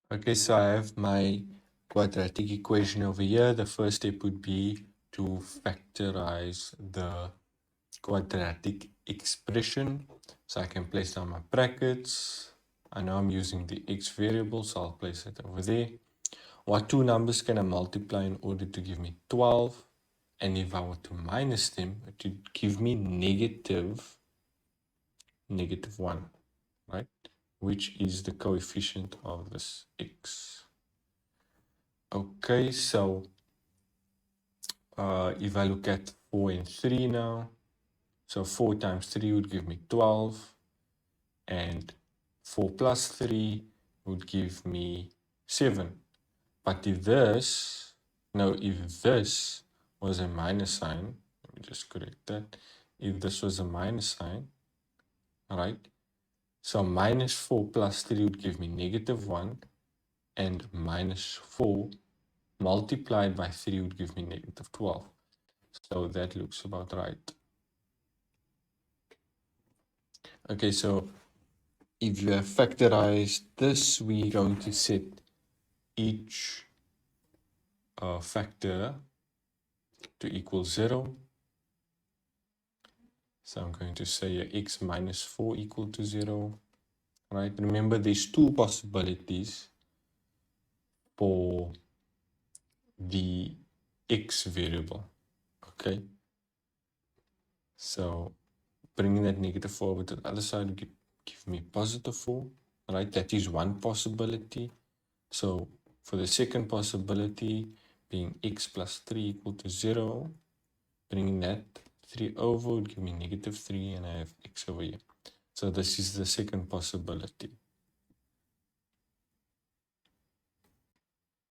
Okay, so I have my quadratic equation over here. The first step would be to factorize the quadratic expression. So I can place down my brackets. I know I'm using the x variable, so I'll place it over there. What two numbers can I multiply in order to give me 12? And if I were to minus them, it would give me negative 1, right? Which is the coefficient of this x. Okay, so if I look at 4 and 3 now, so 4 times 3 would give me 12, and 4 plus 3 would give me 7. But if this was a minus sign, let me just correct that. If this was a minus sign, right? So minus 4 plus 3 would give me negative 1, and minus 4 multiplied by 3 would give me negative 12. So that looks about right. Okay, so if you have factorized this, we're going to set each factor to equal 0. So I'm going to say x minus 4 equal to 0. Right? Remember, there's two possibilities for the x variable. Okay. So bringing that negative 4 over to the other side would give me positive 4. Right? That is one possibility. So for the second possibility, being x plus 3 equal to 0, bringing that 3 over would give me negative 3, and I have x over here. So this is the second possibility.